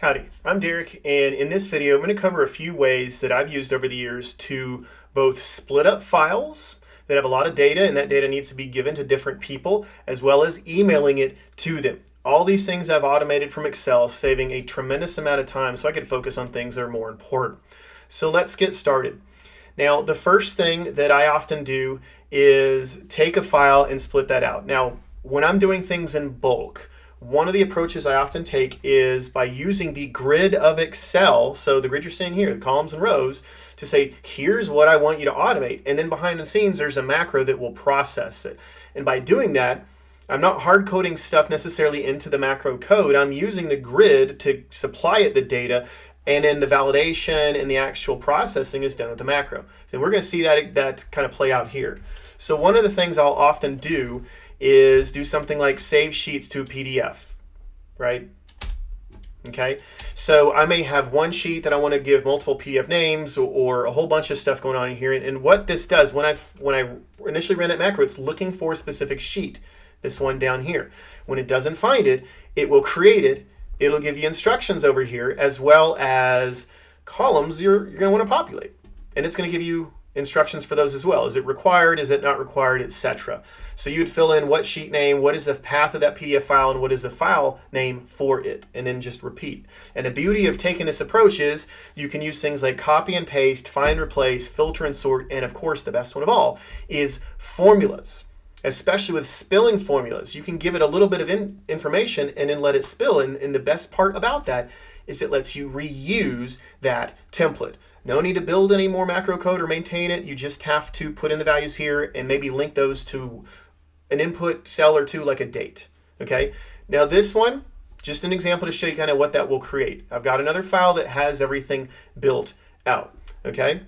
Howdy, I'm Derek, and in this video I'm going to cover a few ways that I've used over the years to both split up files that have a lot of data and that data needs to be given to different people, as well as emailing it to them. All these things I've automated from Excel, saving a tremendous amount of time so I could focus on things that are more important. So let's get started. Now, the first thing that I often do is take a file and split that out. Now, when I'm doing things in bulk, one of the approaches I often take is by using the grid of Excel, so the grid you're seeing here, the columns and rows, to say, here's what I want you to automate. And then behind the scenes, there's a macro that will process it. And by doing that, I'm not hard coding stuff necessarily into the macro code. I'm using the grid to supply it the data, and then the validation and the actual processing is done with the macro. So we're going to see that kind of play out here. So one of the things I'll often do is do something like save sheets to a PDF, right? Okay, so I may have one sheet that I want to give multiple PDF names or a whole bunch of stuff going on in here. And what this does, when I initially ran that macro, it's looking for a specific sheet, this one down here. When it doesn't find it, it will create it. It'll give you instructions over here as well as columns you're going to want to populate. And it's going to give you instructions for those as well. Is it required? Is it not required? Etc. So you'd fill in what sheet name, what is the path of that PDF file, and what is the file name for it, and then just repeat. And the beauty of taking this approach is you can use things like copy and paste, find, replace, filter and sort, and of course the best one of all is formulas. Especially with spilling formulas, you can give it a little bit of information and then let it spill. And the best part about that is it lets you reuse that template. No need to build any more macro code or maintain it. You just have to put in the values here and maybe link those to an input cell or two, like a date. Okay. Now this one, just an example to show you kind of what that will create. I've got another file that has everything built out. Okay.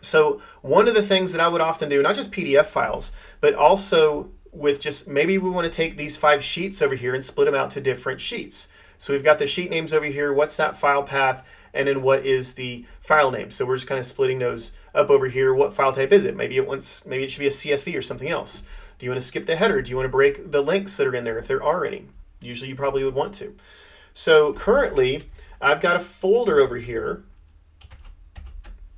So one of the things that I would often do, not just PDF files, but also with just maybe we want to take these 5 sheets over here and split them out to different sheets. So we've got the sheet names over here, what's that file path, and then what is the file name. So we're just kind of splitting those up over here. What file type is it? Maybe it should be a CSV or something else. Do you want to skip the header? Do you want to break the links that are in there if there are any? Usually you probably would want to. So currently I've got a folder over here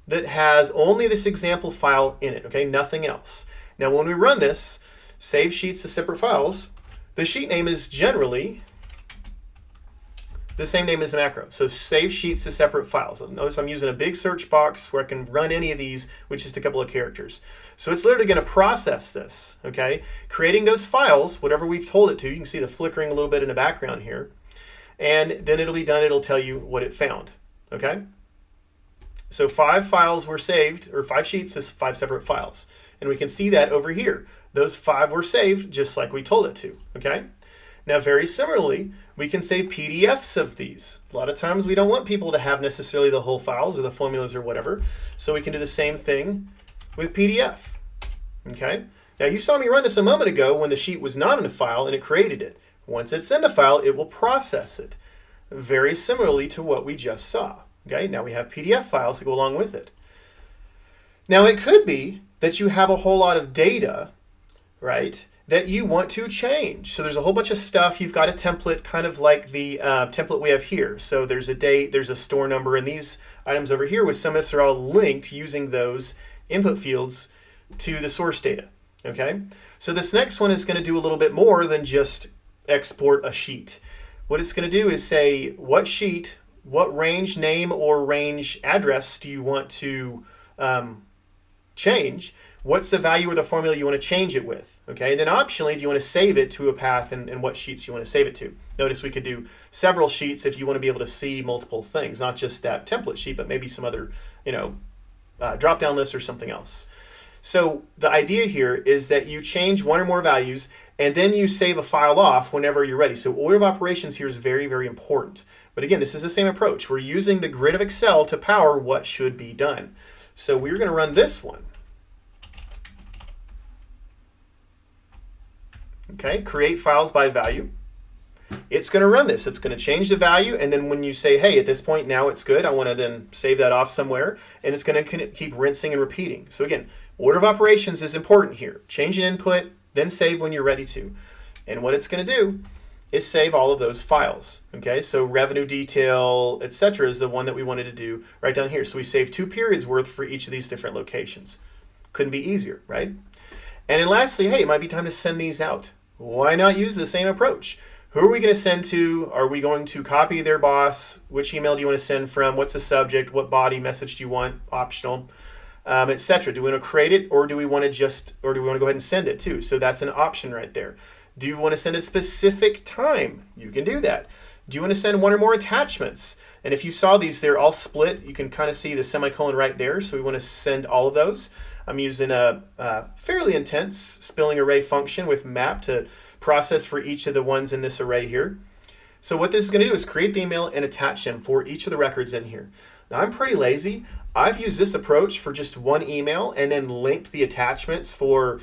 that has only this example file in it, okay, nothing else. Now when we run this, save sheets to separate files, the sheet name is generally the same name as the macro. So save sheets to separate files. Notice I'm using a big search box where I can run any of these with just a couple of characters. So it's literally going to process this, okay, creating those files, whatever we've told it to. You can see the flickering a little bit in the background here. And then it'll be done. It'll tell you what it found, okay? So 5 files were saved, or 5 sheets is 5 separate files. And we can see that over here. Those 5 were saved just like we told it to, okay? Now very similarly, we can save PDFs of these. A lot of times we don't want people to have necessarily the whole files or the formulas or whatever. So we can do the same thing with PDF, okay? Now you saw me run this a moment ago when the sheet was not in a file and it created it. Once it's in the file, it will process it. Very similarly to what we just saw. Okay, now we have PDF files to go along with it. Now it could be that you have a whole lot of data, right, that you want to change. So there's a whole bunch of stuff. You've got a template kind of like the template we have here. So there's a date, there's a store number, and these items over here with some of this are all linked using those input fields to the source data. Okay, so this next one is going to do a little bit more than just export a sheet. What it's going to do is say what sheet, what range name or range address do you want to change? What's the value or the formula you want to change it with? Okay, and then optionally, do you want to save it to a path and what sheets you want to save it to? Notice we could do several sheets if you want to be able to see multiple things, not just that template sheet, but maybe some other, drop-down list or something else. So the idea here is that you change one or more values and then you save a file off whenever you're ready. So order of operations here is very, very important. But again, this is the same approach. We're using the grid of Excel to power what should be done. So we're going to run this one. Okay, create files by value. It's going to run this. It's going to change the value, and then when you say, hey, at this point now it's good, I want to then save that off somewhere, and it's going to keep rinsing and repeating. So again, order of operations is important here. Change an input, then save when you're ready to. And what it's going to do is save all of those files. Okay, so revenue detail, etc. is the one that we wanted to do right down here. So we save 2 periods worth for each of these different locations. Couldn't be easier, right? And then lastly, hey, it might be time to send these out. Why not use the same approach? Who are we going to send to? Are we going to copy their boss? Which email do you want to send from? What's the subject? What body message do you want? Optional, etc. Do we want to create it, or do we want to go ahead and send it too? So that's an option right there. Do you want to send a specific time? You can do that. Do you want to send 1 or more attachments? And if you saw these, they're all split. You can kind of see the semicolon right there. So we want to send all of those. I'm using a fairly intense spilling array function with map to process for each of the ones in this array here. So what this is going to do is create the email and attach them for each of the records in here. Now I'm pretty lazy. I've used this approach for just 1 email and then linked the attachments for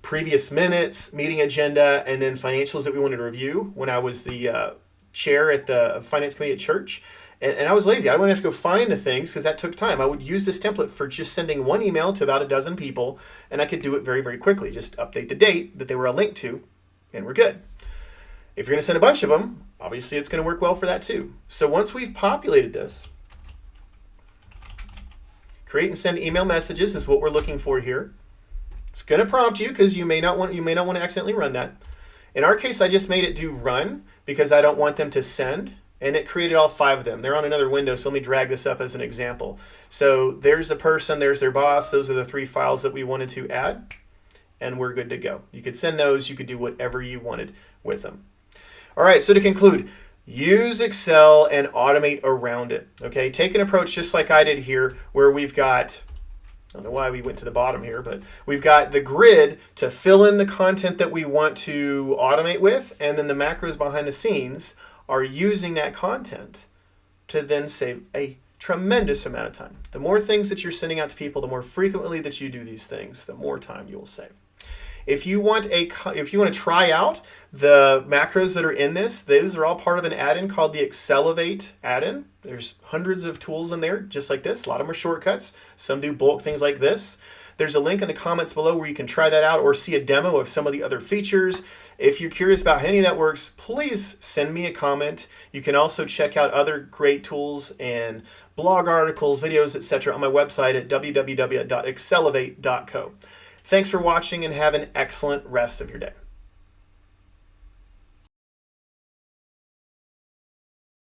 previous minutes, meeting agenda, and then financials that we wanted to review when I was the chair at the finance committee at church. And I was lazy. I wouldn't have to go find the things because that took time. I would use this template for just sending 1 email to about a dozen people, and I could do it very, very quickly. Just update the date that they were a link to, and we're good. If you're going to send a bunch of them, obviously it's going to work well for that too. So once we've populated this, create and send email messages is what we're looking for here. It's going to prompt you because you may not want to accidentally run that. In our case, I just made it do run because I don't want them to send, and it created all 5 of them. They're on another window, so let me drag this up as an example. So there's the person, there's their boss. Those are the 3 files that we wanted to add, and we're good to go. You could send those. You could do whatever you wanted with them. All right, so to conclude, use Excel and automate around it. Okay, take an approach just like I did here, where we've got, I don't know why we went to the bottom here, but we've got the grid to fill in the content that we want to automate with, and then the macros behind the scenes are using that content to then save a tremendous amount of time. The more things that you're sending out to people, the more frequently that you do these things, the more time you will save. If you want to try out the macros that are in this, those are all part of an add-in called the XLEV8 Add-in. There's hundreds of tools in there, just like this. A lot of them are shortcuts. Some do bulk things like this. There's a link in the comments below where you can try that out or see a demo of some of the other features. If you're curious about how any of that works, please send me a comment. You can also check out other great tools and blog articles, videos, etc. on my website at www.excelevate.co. Thanks for watching and have an excellent rest of your day.